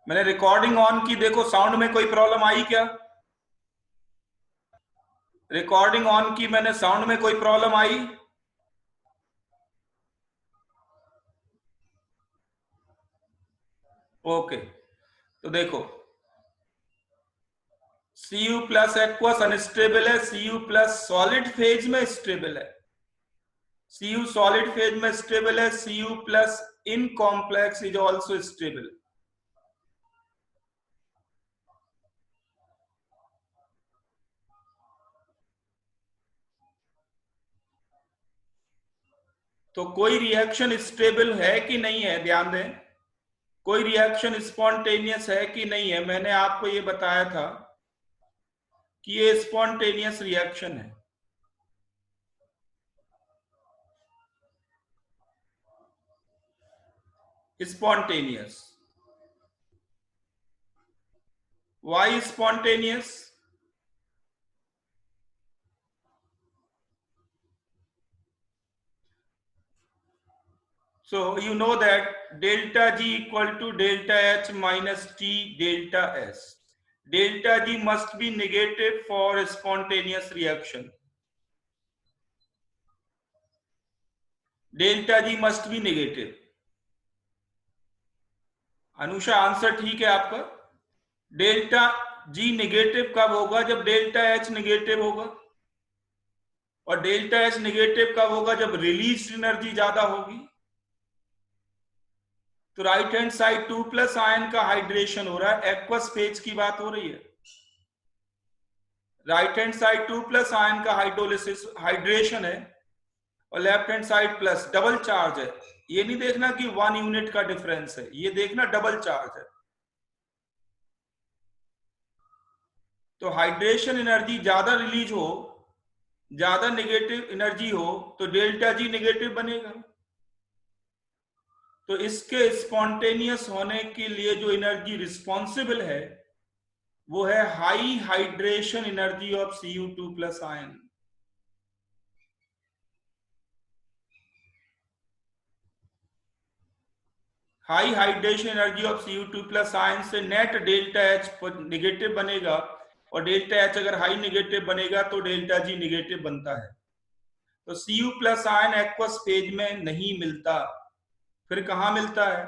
मैंने recording on की, देखो साउंड में कोई प्रॉब्लम आई क्या? रिकॉर्डिंग ऑन की मैंने, साउंड में कोई प्रॉब्लम आई? ओके, तो देखो Cu प्लस एक्वस अनस्टेबल है, Cu प्लस सॉलिड फेज में स्टेबल है, Cu सॉलिड फेज में स्टेबल है, Cu plus in complex is also stable. तो कोई रिएक्शन स्टेबल है कि नहीं है, ध्यान दें, कोई रिएक्शन स्पॉन्टेनियस है कि नहीं है। मैंने आपको ये बताया था कि ये स्पॉन्टेनियस रिएक्शन है। Spontaneous, why spontaneous? So you know that delta G equal to delta H minus T delta S. Delta G must be negative for spontaneous reaction. Delta G must be negative. Anusha answer ठीक है आपका। Delta G negative कब होगा? जब delta H negative होगा। और delta H negative कब होगा? जब रिलीज एनर्जी ज्यादा होगी। तो right hand side 2 plus ion का हाइड्रेशन हो रहा है, एक्वस फेज की बात हो रही है। Right hand side 2 plus ion का हाइड्रोलिसिस हाइड्रेशन है, और left hand side plus, double charge है। ये नहीं देखना कि 1 यूनिट का डिफरेंस है, ये देखना डबल चार्ज है। तो हाइड्रेशन एनर्जी ज्यादा रिलीज हो, ज्यादा नेगेटिव एनर्जी हो, तो डेल्टा जी नेगेटिव बनेगा। तो इसके स्पॉन्टेनियस होने के लिए जो एनर्जी रिस्पॉन्सिबल है वो है high hydration energy of Cu2 plus ion. High hydration energy of Cu2 plus ion से नेट डेल्टा H नेगेटिव बनेगा, और डेल्टा H अगर हाई नेगेटिव बनेगा तो डेल्टा G नेगेटिव बनता है। तो Cu plus ion aqueous phase में नहीं मिलता, फिर कहां मिलता है?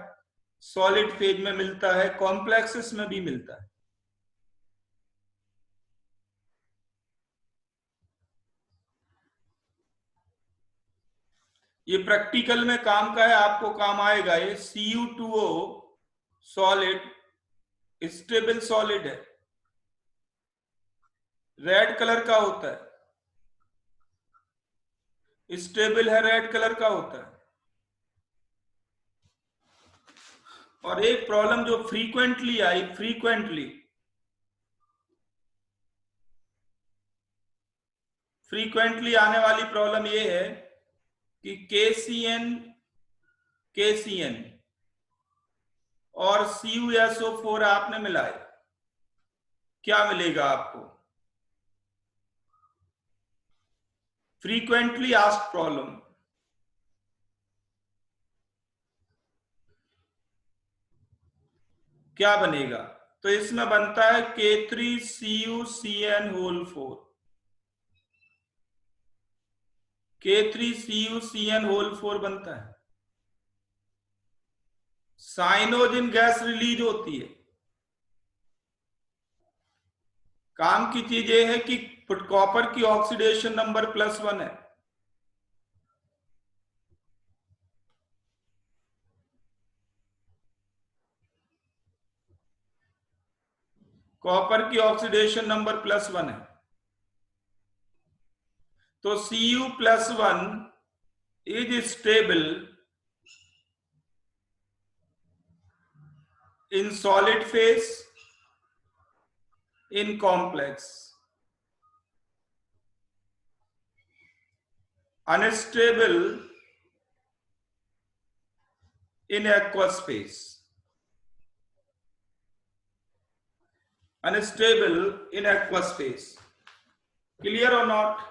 सॉलिड फेज में मिलता है, कॉम्प्लेक्सेस में भी मिलता है। ये प्रैक्टिकल में काम का है, आपको काम आएगा। ये Cu2O सॉलिड, स्टेबल सॉलिड है, रेड कलर का होता है, स्टेबल है, रेड कलर का होता है। और एक प्रॉब्लम जो फ्रीक्वेंटली आई, फ्रीक्वेंटली आने वाली प्रॉब्लम ये है कि KCN और CuSO4 आपने मिलाए, क्या मिलेगा आपको? Frequently asked problem. क्या बनेगा? तो इसमें बनता है K3CuCN होल 4, K3CuCN होल 4 बनता है। साइनोजिन गैस रिलीज होती है। काम की चीज ये है कि कॉपर की ऑक्सीडेशन नंबर +1 है, कॉपर की ऑक्सीडेशन नंबर +1 है। तो Cu+1 is stable in solid phase, in complex, unstable in aqueous phase, unstable in aqueous phase. Clear और नॉट?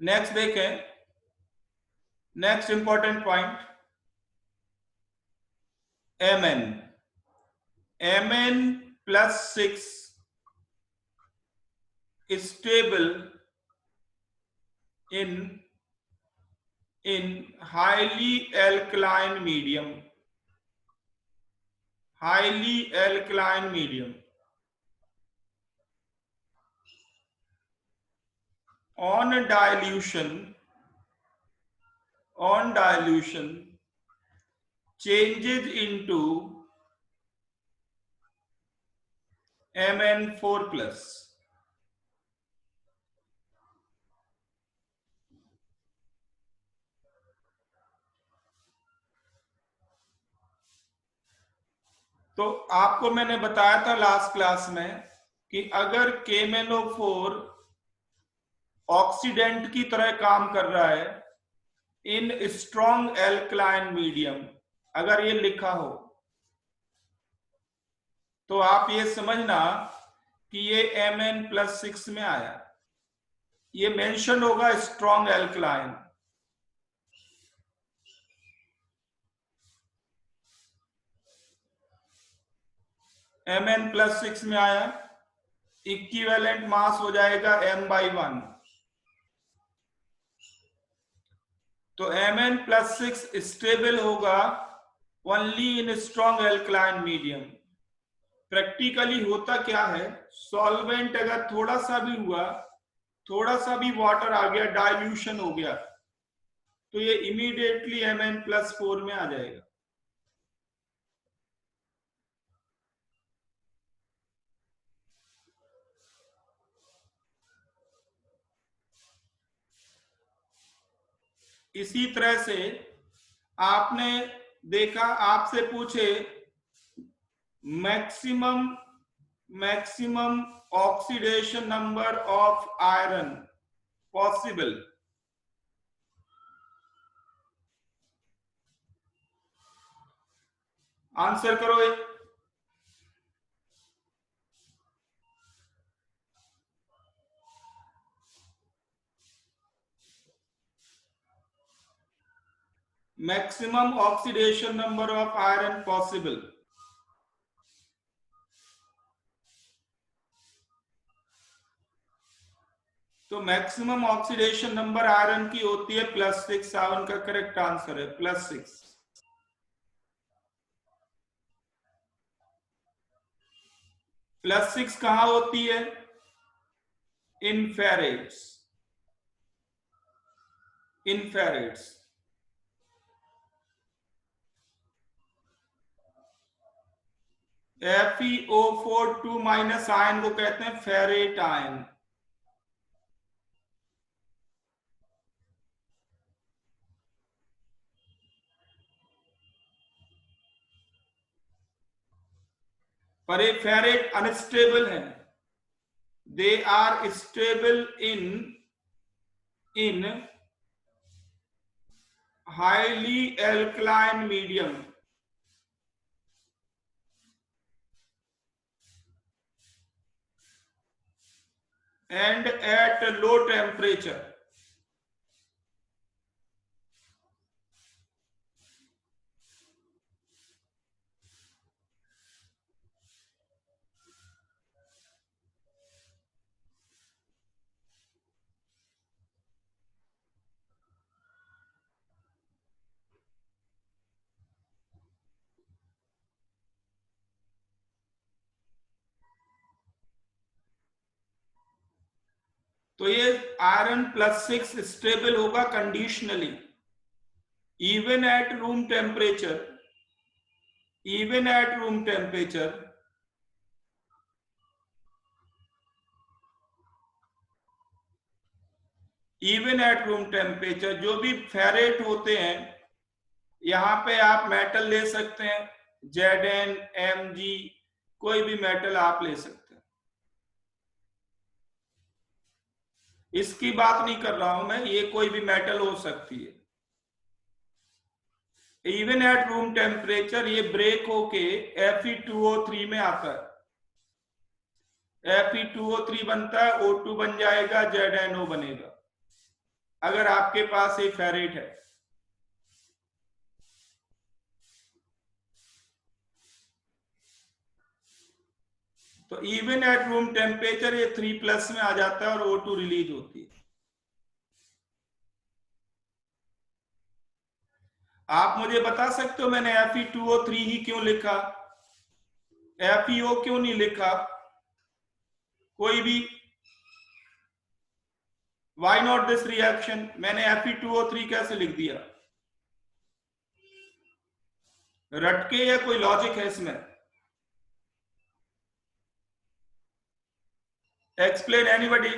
नेक्स्ट देखें, next important point Mn, Mn plus 6 is stable in highly alkaline medium, highly alkaline medium. On dilution changes into Mn4 plus. तो आपको मैंने बताया था last class में कि अगर KMnO4 ऑक्सीडेंट की तरह काम कर रहा है इन स्ट्रॉन्ग एल्कलाइन मीडियम, अगर ये लिखा हो तो आप ये समझना कि ये Mn+6 में आया, ये मेंशन होगा स्ट्रॉन्ग एल्कलाइन। Mn+6 में आया, इक्विवेलेंट मास हो जाएगा m/1, तो Mn+6 स्टेबल होगा only in strong alkaline medium. Practically होता क्या है, सॉल्वेंट अगर थोड़ा सा भी हुआ, थोड़ा सा भी वाटर आ गया, डाइल्यूशन हो गया, तो ये इमीडिएटली Mn+4 में आ जाएगा। इसी तरह से आपने देखा, आपसे पूछे maximum oxidation number of iron possible, answer करो। Maximum oxidation number of iron possible, तो मैक्सिमम ऑक्सीडेशन नंबर आयरन की होती है +6। सावन का करेक्ट आंसर है +6। +6 कहां होती है, इन फेरेट्स, इन फेरेट्स। FeO4 2- आयन को कहते हैं फेरेट आयन। पर ये फेरेट अनस्टेबल है, they are stable in highly alkaline medium and at low temperature। तो ये Iron+6 स्टेबल होगा conditionally, even at room temperature, even at room temperature, even at room temperature. जो भी फेरेट होते हैं, यहां पे आप मेटल ले सकते हैं, Zn, Mg, कोई भी मेटल आप ले सकते हैं, इसकी बात नहीं कर रहा हूं मैं, ये कोई भी मेटल हो सकती है। इवन एट रूम टेम्परेचर ये ब्रेक होके Fe2O3 में आता है, Fe2O3 बनता है, O2 बन जाएगा, ZnO बनेगा। अगर आपके पास एक फेरेट है। तो इवन एट रूम टेम्परेचर ये 3+ में आ जाता है और O2 रिलीज होती है। आप मुझे बता सकते हो मैंने Fe2O3 ही क्यों लिखा, FeO क्यों नहीं लिखा? कोई भी? Why not this reaction? मैंने Fe2O3 कैसे लिख दिया? रटके या कोई लॉजिक है इसमें? Explain anybody.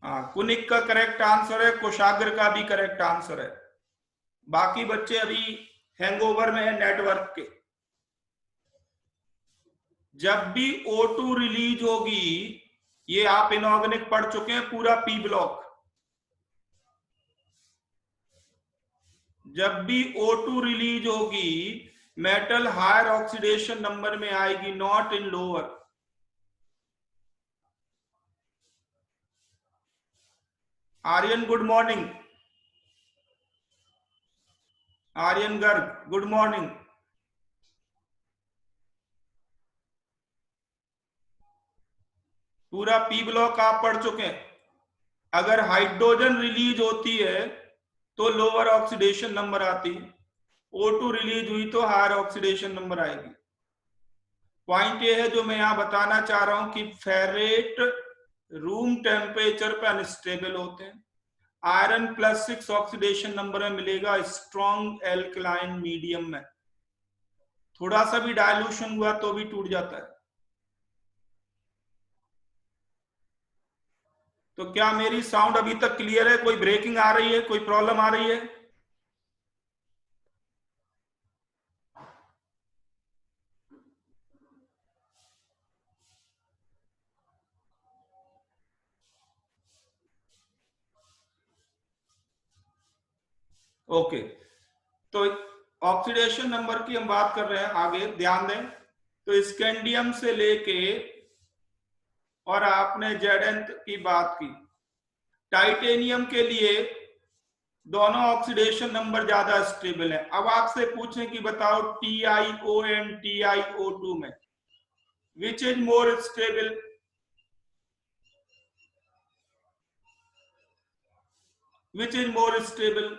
हाँ, कुनिक का करेक्ट आंसर है, कोशाग्र का भी करेक्ट आंसर है। बाकी बच्चे अभी हैंगओवर में है नेटवर्क के। जब भी O2 रिलीज होगी, ये आप इनऑर्गेनिक पढ़ चुके हैं पूरा पी ब्लॉक, जब भी O2 रिलीज होगी मेटल हायर ऑक्सीडेशन नंबर में आएगी, not in lower. Aryan good morning. Aryan Garg good morning. पूरा पी ब्लॉक आप पढ़ चुके हैं। अगर हाइड्रोजन रिलीज होती है तो लोअर ऑक्सीडेशन नंबर आती है, O2 रिलीज हुई तो हायर ऑक्सीडेशन नंबर आएगी। पॉइंट ये है जो मैं यहां बताना चाह रहा हूं कि फेरेट रूम टेम्परेचर पे अनस्टेबल होते हैं। आयरन +6 ऑक्सीडेशन नंबर में मिलेगा स्ट्रॉन्ग एल्कलाइन मीडियम में। थोड़ा सा भी डायल्यूशन हुआ तो भी टूट जाता है। तो क्या मेरी साउंड अभी तक क्लियर है? कोई ब्रेकिंग आ रही है, कोई प्रॉब्लम आ रही है? ओके, तो ऑक्सीडेशन नंबर की हम बात कर रहे हैं, आगे ध्यान दें। तो स्कैंडियम से लेके, और आपने जेडेंथ की बात की, टाइटेनियम के लिए दोनों ऑक्सीडेशन नंबर ज्यादा स्टेबल है। अब आपसे पूछें कि बताओ TiO एंड TiO2 में which is more stable? Which is more stable?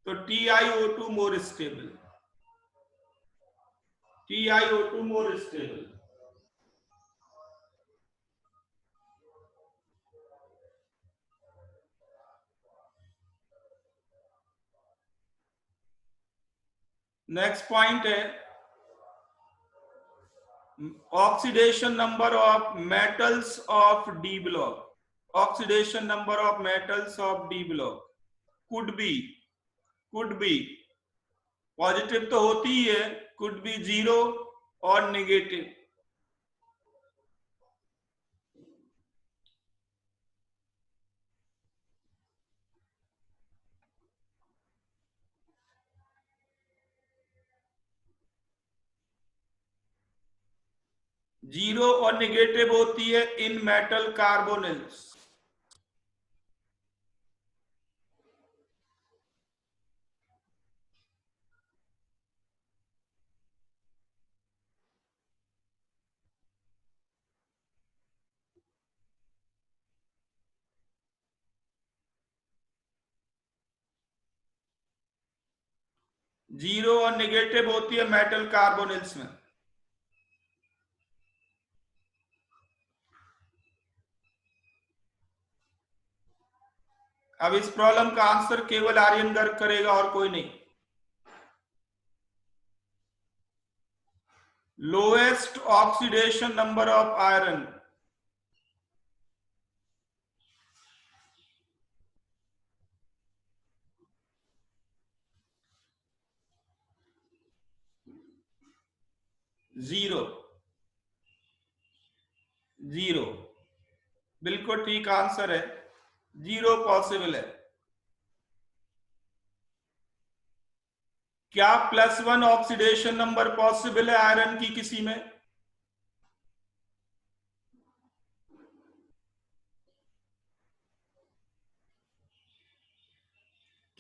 तो TiO2 more stable. TiO2 more stable. Next point है oxidation number of metals of D block. Oxidation number of metals of D block could be positive तो होती ही है, could be 0 और negative. 0 और negative होती है इन metal carbonyls. Zero और negative होती है मेटल कार्बोनिल्स में। अब इस प्रॉब्लम का आंसर केवल आर्यन गर्ग करेगा और कोई नहीं। Lowest oxidation number of iron, zero. Zero बिल्कुल ठीक आंसर है, जीरो पॉसिबल है। क्या +1 ऑक्सीडेशन नंबर पॉसिबल है आयरन की किसी में?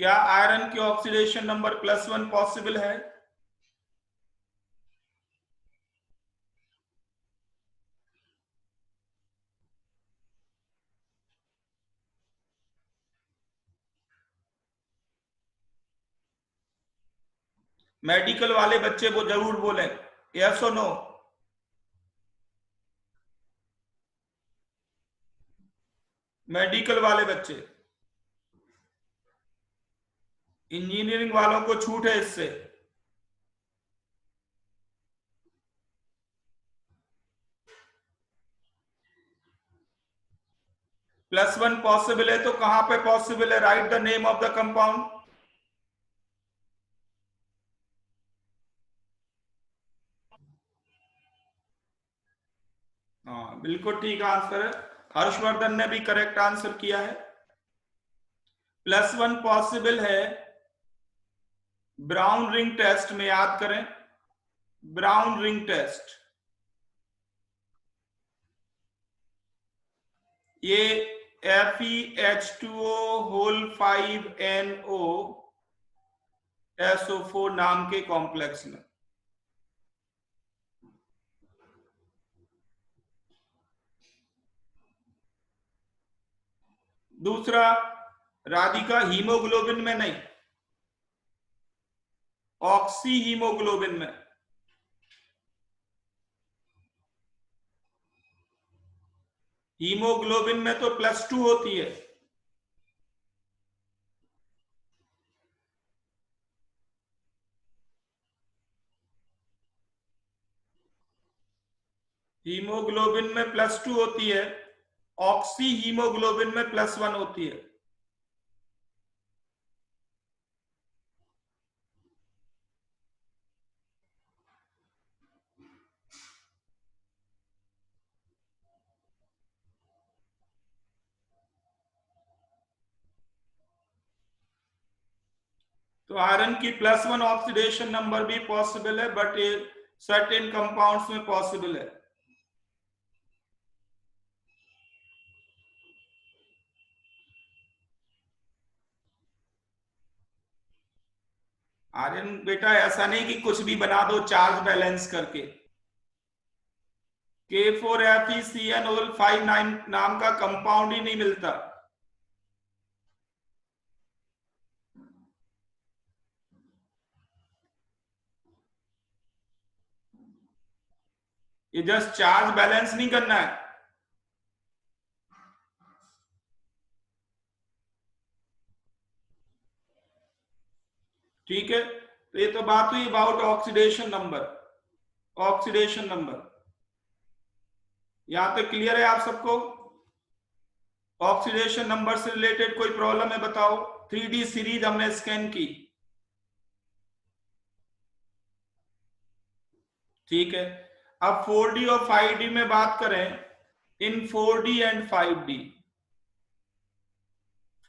क्या आयरन की ऑक्सीडेशन नंबर +1 पॉसिबल है? मेडिकल वाले बच्चे वो जरूर बोलें, यस और नो। मेडिकल वाले बच्चे, इंजीनियरिंग वालों को छूट है इससे। +1 पॉसिबल है तो कहां पे पॉसिबल है? Right the name of the compound. हाँ बिल्कुल ठीक आंसर है, हर्षवर्धन ने भी करेक्ट आंसर किया है। +1 पॉसिबल है ब्राउन रिंग टेस्ट में, याद करें, ब्राउन रिंग टेस्ट। ये FeH2O5NO नाम के कॉम्प्लेक्स में। दूसरा, राधिका, हीमोग्लोबिन में नहीं, ऑक्सी हीमोग्लोबिन में। हीमोग्लोबिन में तो +2 होती है। हीमोग्लोबिन में +2 होती है, ऑक्सी हीमोग्लोबिन में +1 होती है। तो आयरन की +1 ऑक्सीडेशन नंबर भी पॉसिबल है, बट ये सर्टेन कंपाउंड्स में पॉसिबल है। आयरन बेटा ऐसा नहीं कि कुछ भी बना दो चार्ज बैलेंस करके। K4FeCnO5 नाम का कंपाउंड ही नहीं मिलता। ये जस्ट चार्ज बैलेंस नहीं करना है। ठीक है, तो ये तो बात हुई about oxidation number. Oxidation number यहां तक क्लियर है आप सबको? ऑक्सीडेशन नंबर से रिलेटेड कोई प्रॉब्लम है बताओ? 3D सीरीज हमने स्कैन की, ठीक है। अब 4D और 5D में बात करें, इन 4D एंड 5D,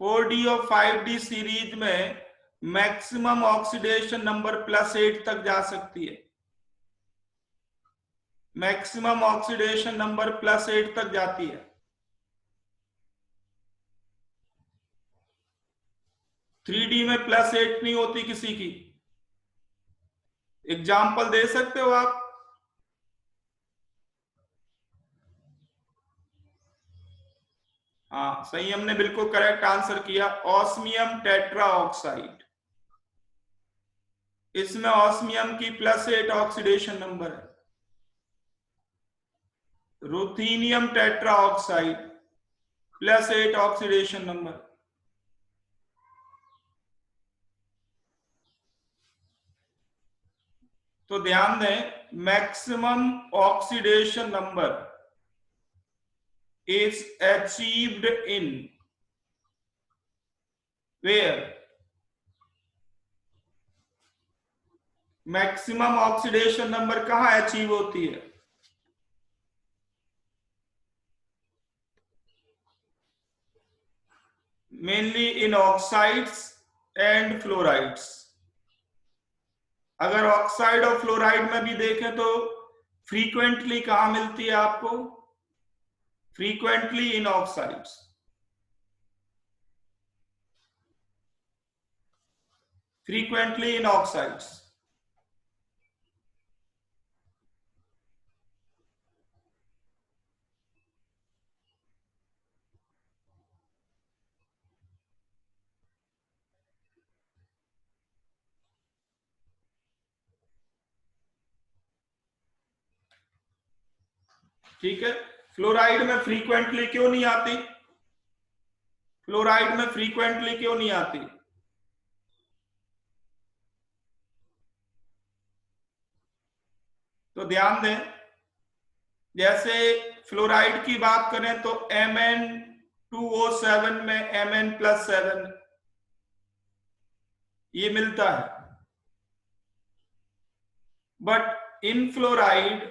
4D और 5D सीरीज में मैक्सिमम ऑक्सीडेशन नंबर +8 तक जा सकती है। मैक्सिमम ऑक्सीडेशन नंबर +8 तक जाती है। 3D में +8 नहीं होती किसी की। एग्जाम्पल दे सकते हो आप? हाँ सही, हमने बिल्कुल करेक्ट आंसर किया, ऑस्मियम टेट्रा ऑक्साइड। इसमें ऑस्मियम की +8 ऑक्सीडेशन नंबर है। रुथीनियम टेट्रा ऑक्साइड +8 ऑक्सीडेशन नंबर। तो ध्यान दें, maximum oxidation number is achieved in where? Maximum oxidation number कहां अचीव होती है? Mainly in oxides and fluorides. अगर ऑक्साइड और फ्लोराइड में भी देखें तो फ्रीक्वेंटली कहां मिलती है आपको? फ्रीक्वेंटली इन ऑक्साइड्स। फ्रीक्वेंटली इन ऑक्साइड्स। ठीक है, फ्लोराइड में फ्रीक्वेंटली क्यों नहीं आती? फ्लोराइड में फ्रीक्वेंटली क्यों नहीं आती? तो ध्यान दें, जैसे फ्लोराइड की बात करें तो Mn2O7 में Mn+7 ये मिलता है, बट इन फ्लोराइड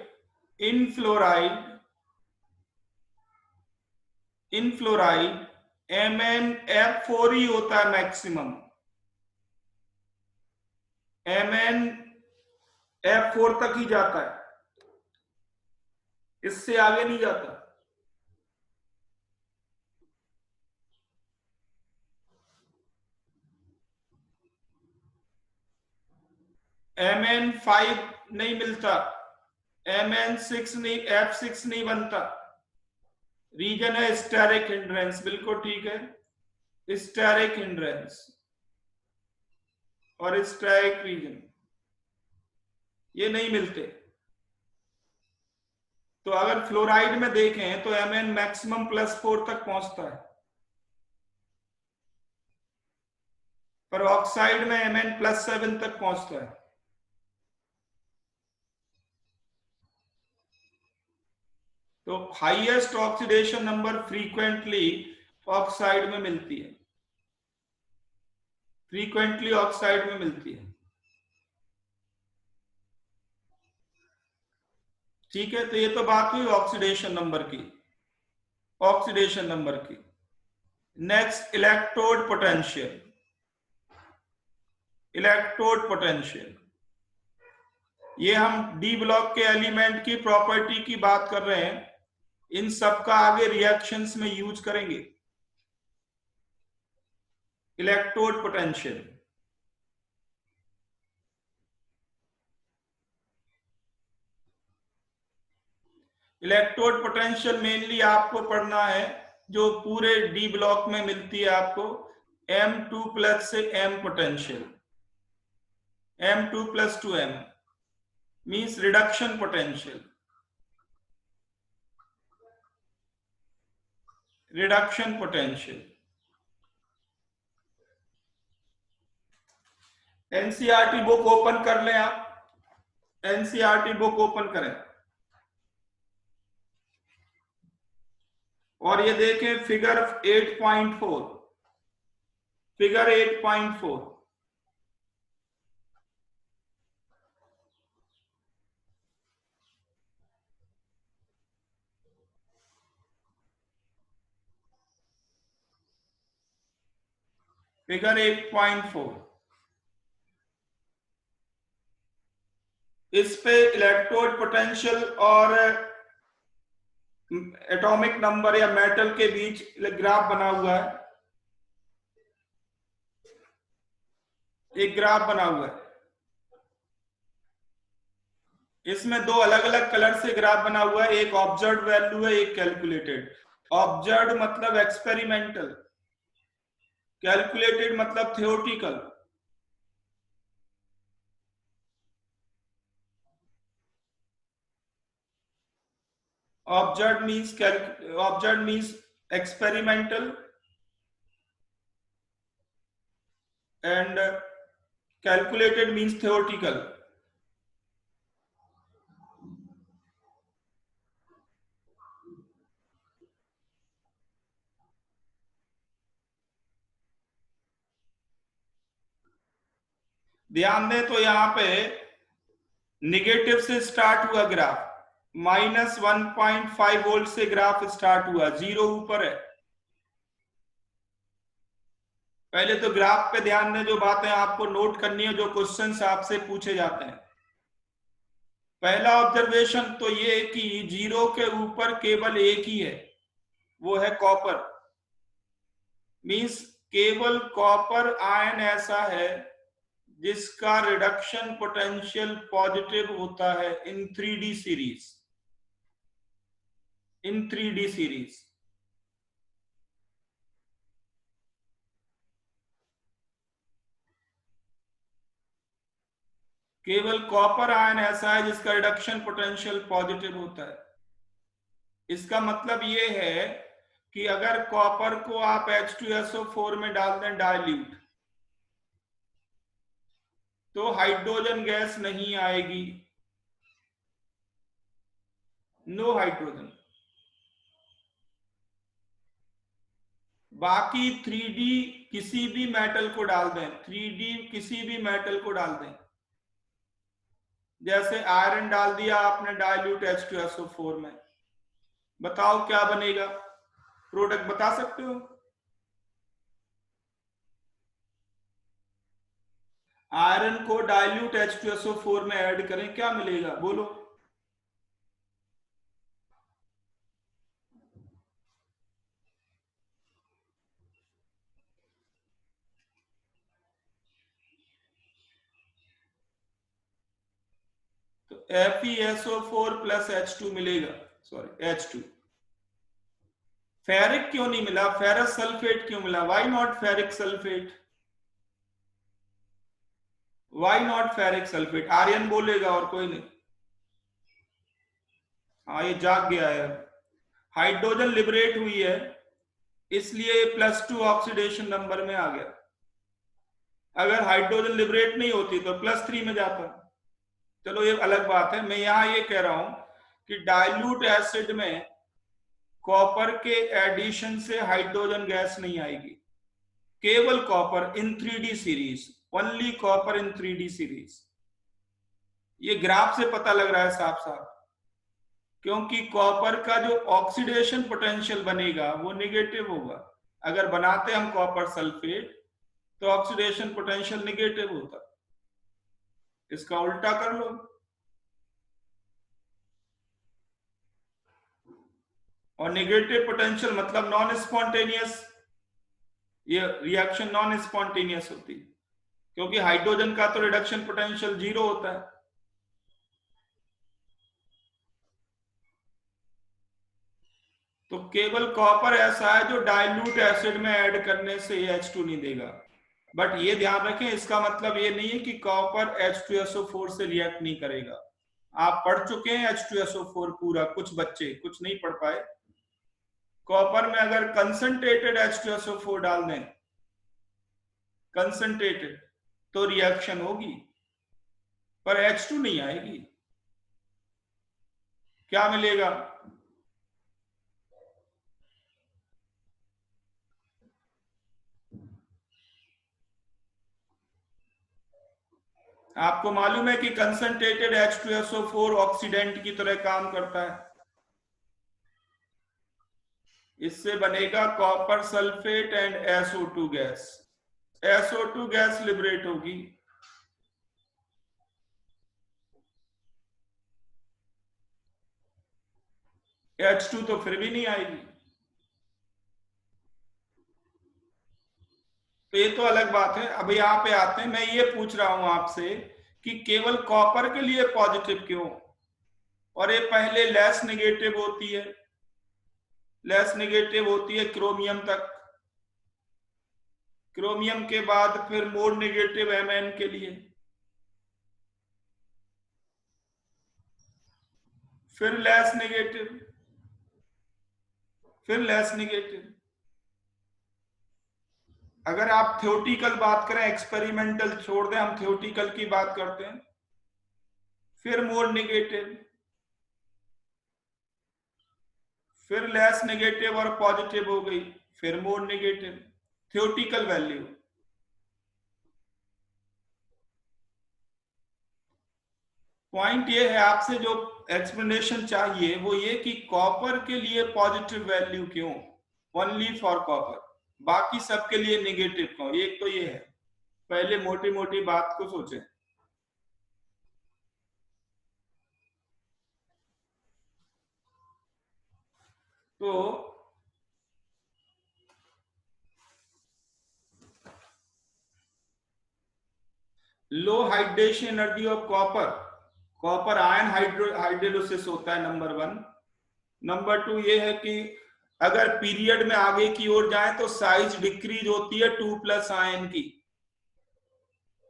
MnF4 ही होता है मैक्सिमम। MnF4 तक ही जाता है, इससे आगे नहीं जाता। Mn5 नहीं मिलता, Mn6 नहीं, F6 नहीं बनता। रीजन है स्टेरिक हिंड्रेंस, बिल्कुल ठीक है, स्टेरिक हिंड्रेंस और स्टेरिक रीजन ये नहीं मिलते। तो अगर फ्लोराइड में देखें तो Mn मैक्सिमम +4 तक पहुंचता है, पर ऑक्साइड में Mn+7 तक पहुंचता है। तो highest oxidation number frequently oxide में मिलती है, फ्रीक्वेंटली ऑक्साइड में मिलती है। ठीक है, तो ये तो बात हुई ऑक्सीडेशन नंबर की, ऑक्सीडेशन नंबर की। Next electrode potential. Electrode potential, ये हम डी ब्लॉक के एलिमेंट की प्रॉपर्टी की बात कर रहे हैं, इन सब का आगे रिएक्शंस में यूज करेंगे। Electrode potential, electrode potential mainly आपको पढ़ना है जो पूरे डी ब्लॉक में मिलती है आपको, M2+ से M potential, M2+ to M means reduction potential, reduction potential. NCERT book open कर लें आप, एनसीईआरटी बुक ओपन करें और ये देखें फिगर 8.4, फिगर 8.4। फिगर 8.4, इस पे इलेक्ट्रोड पोटेंशियल और एटॉमिक नंबर या मेटल के बीच ग्राफ बना हुआ है, एक ग्राफ बना हुआ है। इसमें दो अलग अलग कलर से ग्राफ बना हुआ है, एक ऑब्जर्व्ड वैल्यू है, एक कैलकुलेटेड। ऑब्जर्व्ड मतलब एक्सपेरिमेंटल, कैलकुलेटेड मतलब theoretical. Observed means experimental and calculated means theoretical। ध्यान दें तो यहाँ पे निगेटिव से स्टार्ट हुआ ग्राफ, -1.5 वोल्ट से ग्राफ स्टार्ट हुआ, 0 ऊपर है। पहले तो ग्राफ पे ध्यान दें, जो बातें आपको नोट करनी है, जो क्वेश्चंस आपसे पूछे जाते हैं। पहला ऑब्जर्वेशन तो ये कि 0 के ऊपर केवल एक ही है, वो है कॉपर। मींस केवल कॉपर आयन ऐसा है जिसका रिडक्शन पोटेंशियल पॉजिटिव होता है इन 3D सीरीज, इन 3D सीरीज। केवल कॉपर आयन ऐसा है जिसका रिडक्शन पोटेंशियल पॉजिटिव होता है। इसका मतलब ये है कि अगर कॉपर को आप H2SO4 में डाल दें डाइल्यूट, तो हाइड्रोजन गैस नहीं आएगी, नो हाइड्रोजन। बाकी 3D किसी भी मेटल को डाल दें, 3D किसी भी मेटल को डाल दें, जैसे आयरन डाल दिया आपने डाइल्यूट H2SO4 में, बताओ क्या बनेगा? प्रोडक्ट बता सकते हो? आयरन को डाइल्यूट H2SO4 में ऐड करें, क्या मिलेगा बोलो? तो FeSO4 प्लस H2 मिलेगा, सॉरी H2। फेरिक क्यों नहीं मिला? फेरस सल्फेट क्यों मिला? Why not ferric sulphate? Why not ferric sulphate? Aryan बोलेगा और कोई नहीं। हाँ, ये जाग गया है। हाइड्रोजन लिबरेट हुई है, इसलिए +2 ऑक्सीडेशन नंबर में आ गया। अगर हाइड्रोजन लिबरेट नहीं होती तो +3 में जाता। चलो ये अलग बात है। मैं यहां ये कह रहा हूं कि डाइल्यूट एसिड में कॉपर के एडिशन से हाइड्रोजन गैस नहीं आएगी, केवल कॉपर इन 3D सीरीज, ओनली कॉपर इन 3D सीरीज। ये ग्राफ से पता लग रहा है साफ साफ, क्योंकि कॉपर का जो ऑक्सीडेशन पोटेंशियल बनेगा वो निगेटिव होगा। अगर बनाते हम कॉपर सल्फेट तो ऑक्सीडेशन पोटेंशियल निगेटिव होता। इसका उल्टा कर लो, और नेगेटिव पोटेंशियल मतलब नॉन स्पॉन्टेनियस, ये रिएक्शन नॉन स्पॉन्टेनियस होती है, क्योंकि हाइड्रोजन का तो रिडक्शन पोटेंशियल 0 होता है। तो केवल कॉपर ऐसा है जो डाइल्यूट एसिड में ऐड करने से H2 नहीं देगा। बट ये ध्यान रखें, इसका मतलब ये नहीं है कि कॉपर H2SO4 से रिएक्ट नहीं करेगा। आप पढ़ चुके हैं H2SO4 पूरा, कुछ बच्चे, कुछ नहीं पढ़ पाए। कॉपर में अगर कंसंट्रेटेड H2SO4 डाल दें, कंसंट्रेटेड, तो रिएक्शन होगी, पर H2 नहीं आएगी। क्या मिलेगा? आपको मालूम है कि कंसंट्रेटेड H2SO4 ऑक्सीडेंट की तरह काम करता है। इससे बनेगा copper sulphate and SO2 gas. SO2 gas liberate होगी। H2 तो फिर भी नहीं आएगी। तो ये तो अलग बात है। अब यहाँ पे आते हैं, मैं ये पूछ रहा हूं आपसे कि केवल कॉपर के लिए पॉजिटिव क्यों? और ये पहले लेस नेगेटिव होती है, लेस नेगेटिव होती है क्रोमियम तक, क्रोमियम के बाद फिर मोर नेगेटिव Mn के लिए, फिर लेस नेगेटिव, फिर लेस नेगेटिव। अगर आप थ्योरेटिकल बात करें, एक्सपेरिमेंटल छोड़ दें, हम थ्योरेटिकल की बात करते हैं, फिर मोर नेगेटिव, फिर लेस नेगेटिव और पॉजिटिव हो गई, फिर more negative. Theoretical value. Point ये है, आपसे जो एक्सप्लेनेशन चाहिए वो ये कि कॉपर के लिए पॉजिटिव वैल्यू क्यों, ओनली फॉर कॉपर, बाकी सबके लिए नेगेटिव क्यों। एक तो ये है, पहले मोटी मोटी बात को सोचें। तो low hydration energy of copper, copper ion hydrolysis होता है, नंबर वन। नंबर टू ये है कि अगर पीरियड में आगे की ओर जाए तो साइज डिक्रीज होती है 2+ आयन की,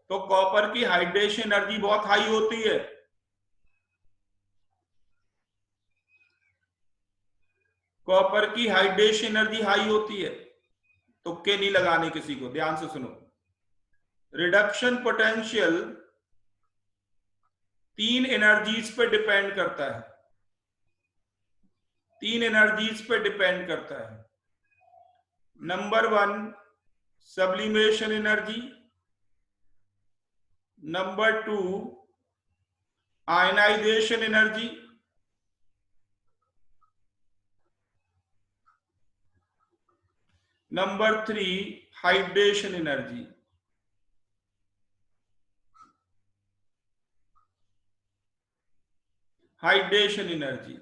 तो कॉपर की हाइड्रेशन एनर्जी बहुत हाई होती है। कॉपर की हाइड्रेशन एनर्जी हाई होती है। तुक्के नहीं लगाने किसी को, ध्यान से सुनो। रिडक्शन पोटेंशियल 3 एनर्जीज पे डिपेंड करता है, 3 एनर्जीज पे डिपेंड करता है। Number one sublimation energy, number two ionisation energy, number three hydration energy. Hydration energy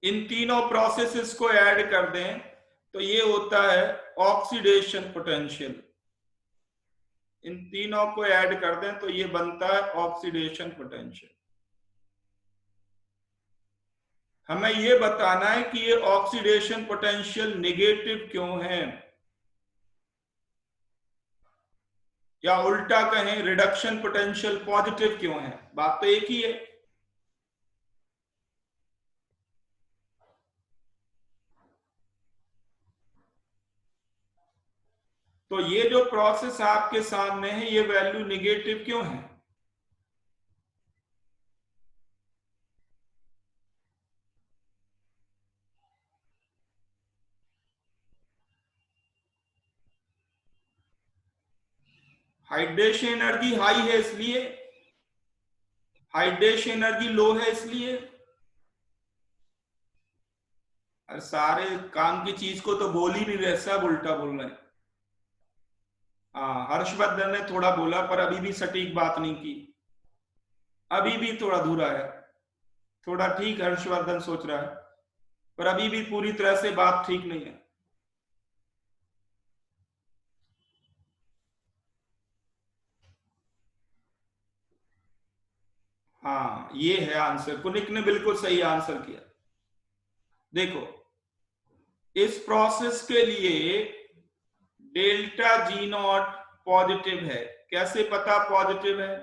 इन तीनों प्रोसेसेस को ऐड कर दें तो ये होता है ऑक्सीडेशन पोटेंशियल। इन तीनों को ऐड कर दें तो ये बनता है ऑक्सीडेशन पोटेंशियल। हमें ये बताना है कि ये ऑक्सीडेशन पोटेंशियल नेगेटिव क्यों है, या उल्टा कहें रिडक्शन पोटेंशियल पॉजिटिव क्यों है। बात तो एक ही है। तो ये जो प्रोसेस आपके सामने है ये वैल्यू नेगेटिव क्यों है। हाइड्रेशन एनर्जी हाई है इसलिए, हाइड्रेशन एनर्जी लो है इसलिए। और सारे काम की चीज को तो बोल ही नहीं रहे, सब उल्टा बोल रहे हैं। हाँ, हर्षवर्धन ने थोड़ा बोला पर अभी भी सटीक बात नहीं की, अभी भी थोड़ा अधूरा है। थोड़ा ठीक हर्षवर्धन सोच रहा है पर अभी भी पूरी तरह से बात ठीक नहीं है। हाँ ये है आंसर, कुनिक ने बिल्कुल सही आंसर किया। देखो इस प्रोसेस के लिए डेल्टा जी नॉट पॉजिटिव है। कैसे पता पॉजिटिव है,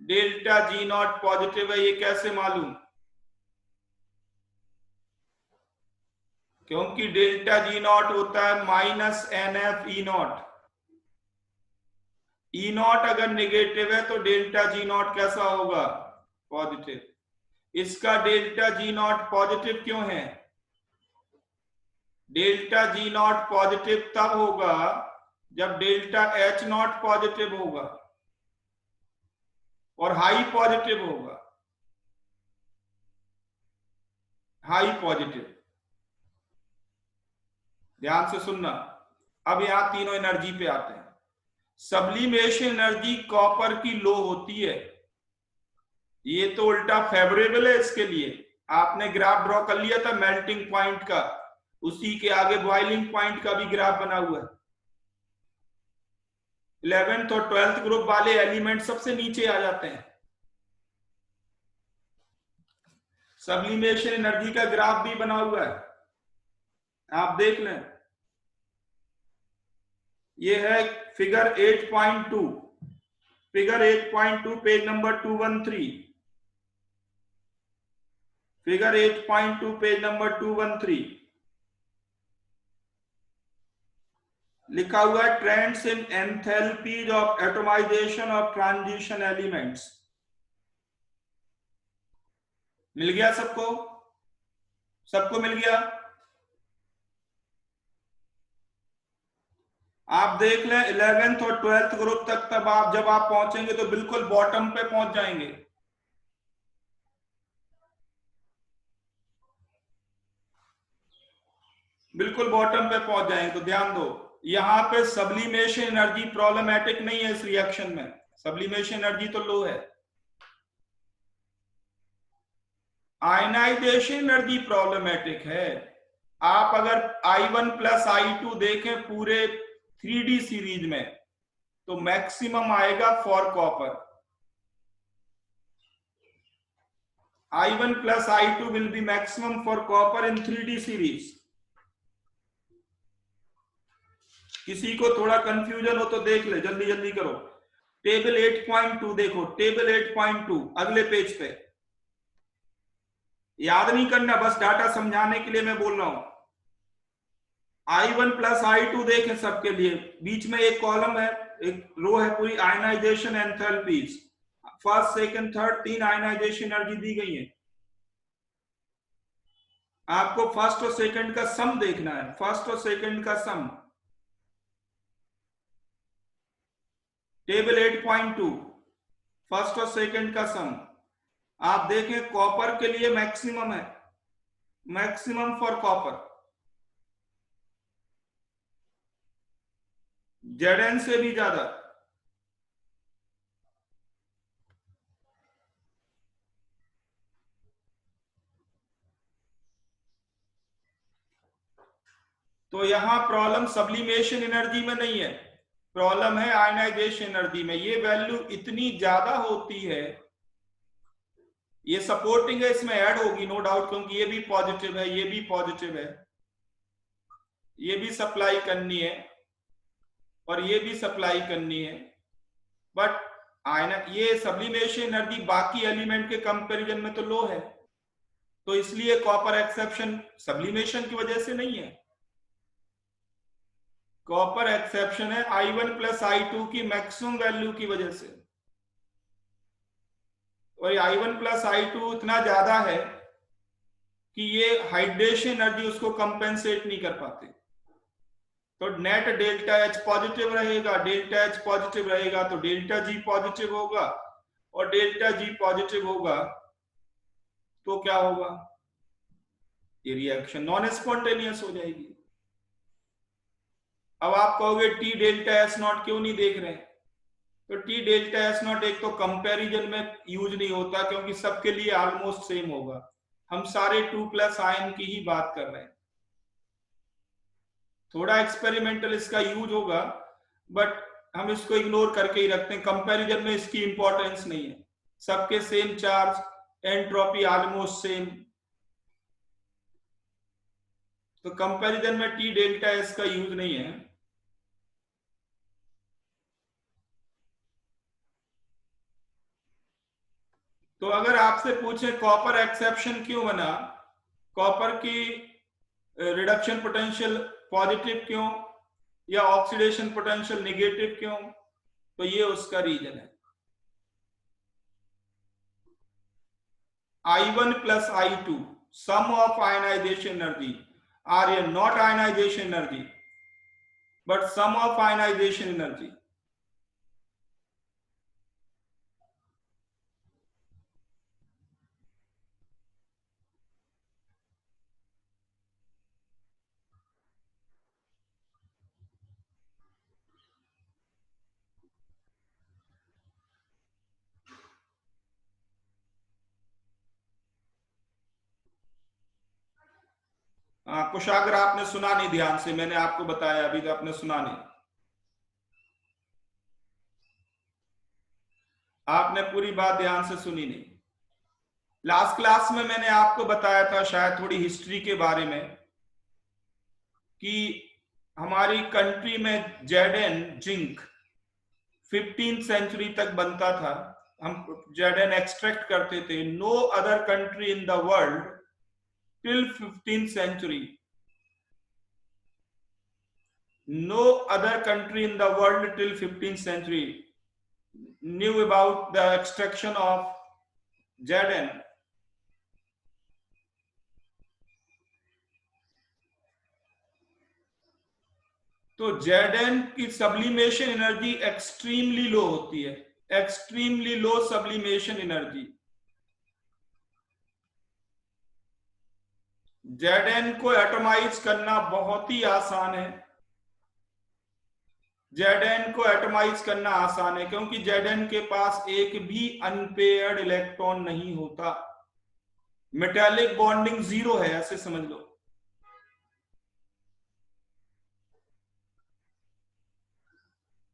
डेल्टा जी नॉट पॉजिटिव है ये कैसे मालूम, क्योंकि डेल्टा जी नॉट होता है -NF E not. E not अगर नेगेटिव है तो डेल्टा जी नॉट कैसा होगा, पॉजिटिव। इसका डेल्टा जी नॉट पॉजिटिव क्यों है, डेल्टा जी नॉट पॉजिटिव तब होगा जब डेल्टा एच नॉट पॉजिटिव होगा और हाई पॉजिटिव होगा, हाई पॉजिटिव। ध्यान से सुनना। अब यहां तीनों एनर्जी पे आते हैं। सब्लिमेशन एनर्जी कॉपर की लो होती है, ये तो उल्टा फेवरेबल है इसके लिए। आपने ग्राफ ड्रॉ कर लिया था मेल्टिंग पॉइंट का, उसी के आगे बॉइलिंग पॉइंट का भी ग्राफ बना हुआ है। 11th और 12th ग्रुप वाले एलिमेंट सबसे नीचे आ जाते हैं। सब्लिमेशन एनर्जी का ग्राफ भी बना हुआ है, आप देख लें। ये है figure 8.2, figure 8.2 page number 213, figure 8.2 page number 213 लिखा हुआ है trends in enthalpies of atomisation of transition elements. मिल गया सबको? सबको मिल गया? आप देख लें 11th और 12th ग्रुप तक, तब आप जब आप पहुंचेंगे तो बिल्कुल बॉटम पे पहुंच जाएंगे। बिल्कुल बॉटम पे पहुंच जाएंगे। तो ध्यान दो, यहां पे सब्लिमेशन एनर्जी प्रॉब्लमेटिक नहीं है इस रिएक्शन में, सब्लिमेशन एनर्जी तो लो है। आयनाइजेशन एनर्जी प्रॉब्लमेटिक है। आप अगर I1 प्लस I2 देखें पूरे 3D सीरीज में, तो मैक्सिमम आएगा for copper. I1 plus I2 will be maximum for copper in 3D series. किसी को थोड़ा कंफ्यूजन हो तो देख ले, जल्दी जल्दी करो। टेबल 8.2 देखो, टेबल 8.2 अगले पेज पे। याद नहीं करना, बस डाटा समझाने के लिए मैं बोल रहा हूं। I1 प्लस I2 देखें सबके लिए, बीच में एक कॉलम है, एक रो है पूरी ionisation enthalpies. First second third 3 ionisation energy दी गई है। आपको फर्स्ट और सेकंड का सम देखना है, फर्स्ट और सेकंड का सम। टेबल 8.2 फर्स्ट और सेकंड का सम आप देखें, कॉपर के लिए मैक्सिमम है, मैक्सिमम फॉर कॉपर Zn से भी ज्यादा। तो यहां प्रॉब्लम सब्लिमेशन एनर्जी में नहीं है, प्रॉब्लम है आयनाइजेशन एनर्जी में। ये वैल्यू इतनी ज्यादा होती है, ये सपोर्टिंग है, इसमें ऐड होगी नो डाउट, क्योंकि ये भी पॉजिटिव है, ये भी पॉजिटिव है, ये भी सप्लाई करनी है और ये भी सप्लाई करनी है। बट आयना ये सब्लिमेशन एनर्जी बाकी एलिमेंट के कंपैरिजन में तो लो है, तो इसलिए कॉपर एक्सेप्शन सब्लिमेशन की वजह से नहीं है। कॉपर एक्सेप्शन है I1 प्लस I2 की मैक्सिमम वैल्यू की वजह से। और I1 प्लस I2 इतना ज्यादा है कि ये हाइड्रेशन एनर्जी उसको कंपेंसेट नहीं कर पाते। तो नेट डेल्टा H पॉजिटिव रहेगा, डेल्टा H पॉजिटिव रहेगा तो डेल्टा G पॉजिटिव होगा, और डेल्टा G पॉजिटिव होगा तो क्या होगा, ये रिएक्शन नॉन स्पॉन्टेनियस हो जाएगी। अब आप कहोगे टी डेल्टा एस नॉट क्यों नहीं देख रहे हैं? तो टी डेल्टा एस नॉट एक तो कंपैरिजन में यूज नहीं होता, क्योंकि सबके लिए ऑलमोस्ट सेम होगा। हम सारे 2+ आयन की ही बात कर रहे हैं। थोड़ा एक्सपेरिमेंटल इसका यूज होगा, बट हम इसको इग्नोर करके ही रखते हैं। कंपैरिजन में इसकी इंपॉर्टेंस नहीं है, सबके same charge, entropy almost same, तो कंपैरिजन में टी डेल्टा एस का यूज नहीं है। तो अगर आपसे पूछे कॉपर एक्सेप्शन क्यों बना, कॉपर की रिडक्शन पोटेंशियल पॉजिटिव क्यों या ऑक्सीडेशन पोटेंशियल नेगेटिव क्यों, तो ये उसका रीजन है। I1 plus I2 sum of ionization energy are not ionization energy but sum of ionization energy. Kushagra आपने सुना नहीं ध्यान से, मैंने आपको बताया अभी तो आपने सुना नहीं, आपने पूरी बात ध्यान से सुनी नहीं। लास्ट क्लास में मैंने आपको बताया था शायद थोड़ी हिस्ट्री के बारे में कि हमारी कंट्री में Zn जिंक 15th सेंचुरी तक बनता था, हम Zn एक्सट्रैक्ट करते थे। No other country in the world till 15th century, no other country in the world till 15th century knew about the extraction of Zn तो Zn की sublimation energy extremely low होती है, extremely low sublimation energy. Zn को atomise करना बहुत ही आसान है, Zn को एटमाइज करना आसान है क्योंकि Zn के पास एक भी अनपेयर्ड इलेक्ट्रॉन नहीं होता, मेटालिक बॉन्डिंग 0 है, ऐसे समझ लो।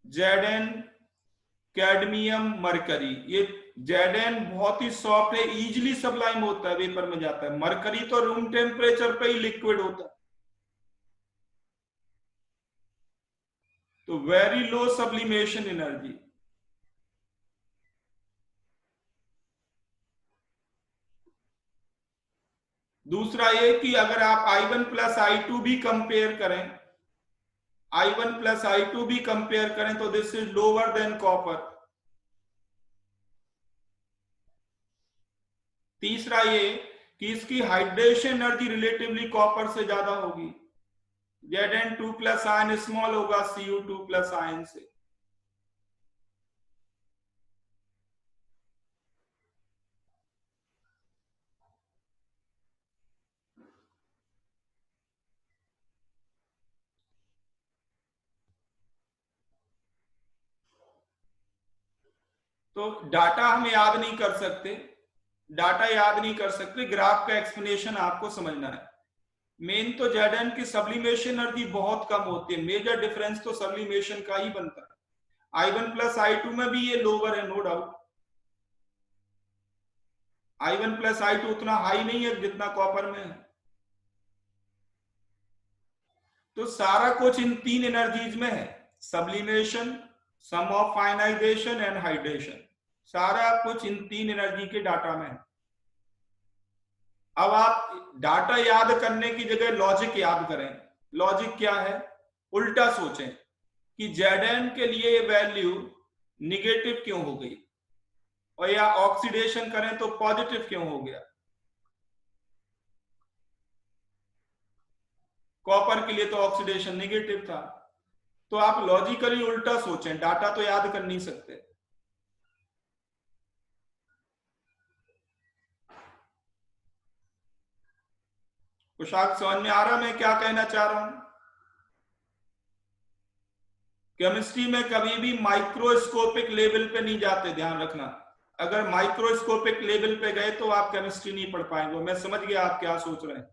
Zn, कैडमियम, मरकरी, ये Zn बहुत ही सॉफ्ट है, इजीली सब्लाइम होता है, वेपर में जाता है। मरकरी तो रूम टेम्परेचर पे ही लिक्विड होता है, तो वेरी लो सब्लिमेशन एनर्जी। दूसरा ये कि अगर आप I1 प्लस I2 भी कंपेयर करें, I1 प्लस I2 भी कंपेयर करें तो this is lower than copper. तीसरा ये कि इसकी हाइड्रेशन एनर्जी रिलेटिवली कॉपर से ज्यादा होगी, Zn2 प्लस आयन स्मॉल होगा Cu2 प्लस आयन से। तो डाटा हम याद नहीं कर सकते, डाटा याद नहीं कर सकते, ग्राफ का एक्सप्लेनेशन आपको समझना है। मेन तो Zn की सब्लिमेशन एनर्जी बहुत कम होती है, मेजर डिफरेंस तो सब्लिमेशन का ही बनता है। I1 प्लस I2 में भी ये लोअर है, no doubt. I1 plus I2 उतना हाई नहीं है जितना कॉपर में है। तो सारा कुछ इन तीन एनर्जीज में है, sublimation, sum of ionisation and hydration, सारा कुछ इन तीन एनर्जी के डाटा में है। अब आप डाटा याद करने की जगह लॉजिक याद करें। लॉजिक क्या है? उल्टा सोचें कि Zn के लिए वैल्यू निगेटिव क्यों हो गई, और या ऑक्सीडेशन करें तो पॉजिटिव क्यों हो गया। कॉपर के लिए तो ऑक्सीडेशन निगेटिव था। तो आप लॉजिकली उल्टा सोचें, डाटा तो याद कर नहीं सकते। पोशाक समझ में आ रहा मैं क्या कहना चाह रहा हूं? केमिस्ट्री में कभी भी माइक्रोस्कोपिक लेवल पे नहीं जाते, ध्यान रखना। अगर माइक्रोस्कोपिक लेवल पे गए तो आप केमिस्ट्री नहीं पढ़ पाएंगे। मैं समझ गया आप क्या सोच रहे हैं।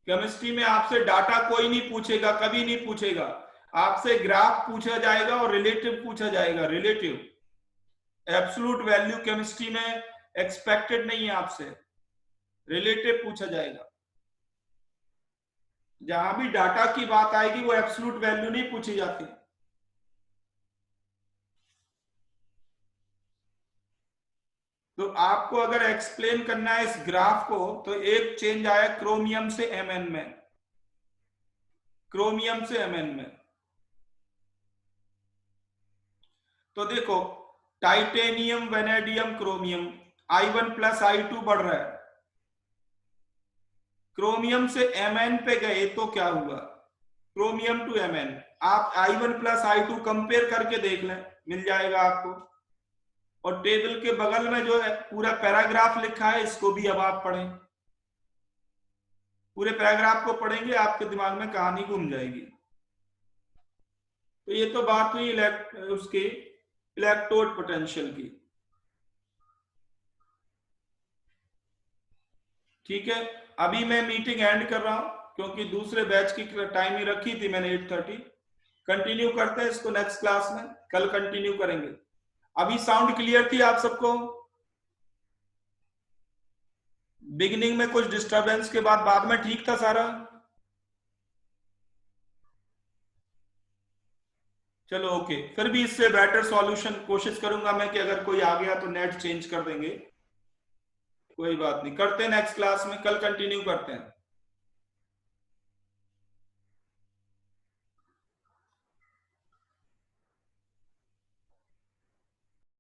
केमिस्ट्री में आपसे डाटा कोई नहीं पूछेगा, कभी नहीं पूछेगा। आपसे ग्राफ पूछा जाएगा और रिलेटिव पूछा जाएगा, रिलेटिव। एब्सोल्यूट वैल्यू केमिस्ट्री में एक्सपेक्टेड नहीं है आपसे, रिलेटिव पूछा जाएगा। जहां भी डाटा की बात आएगी वो एब्सोल्यूट वैल्यू नहीं पूछी जाती। तो आपको अगर एक्सप्लेन करना है इस ग्राफ को, तो एक चेंज आया क्रोमियम से Mn में, क्रोमियम से Mn में। तो देखो, titanium, vanadium, chromium, I1 plus I2 बढ़ रहा है। क्रोमियम से Mn पे गए तो क्या हुआ? Chromium to Mn। आप I1 प्लस I2 कंपेयर करके देख लें, मिल जाएगा आपको। और टेबल के बगल में जो है पूरा पैराग्राफ लिखा है, इसको भी अब आप पढ़ें। पूरे पैराग्राफ को पढ़ेंगे आपके दिमाग में कहानी घूम जाएगी। तो ये तो बात हुई उसकी इलेक्ट्रोड पोटेंशियल की। ठीक है, अभी मैं मीटिंग एंड कर रहा हूं क्योंकि दूसरे बैच की टाइम ही रखी थी मैंने 8:30। कंटिन्यू करते हैं इसको नेक्स्ट क्लास में, कल कंटिन्यू करेंगे। अभी साउंड क्लियर थी आप सबको? बिगिनिंग में कुछ डिस्टरबेंस के बाद में ठीक था सारा? चलो ओके, फिर भी इससे बेटर सॉल्यूशन कोशिश करूंगा मैं कि अगर कोई आ गया तो नेट चेंज कर देंगे, कोई बात नहीं। करते हैं नेक्स्ट क्लास में, कल कंटिन्यू करते हैं।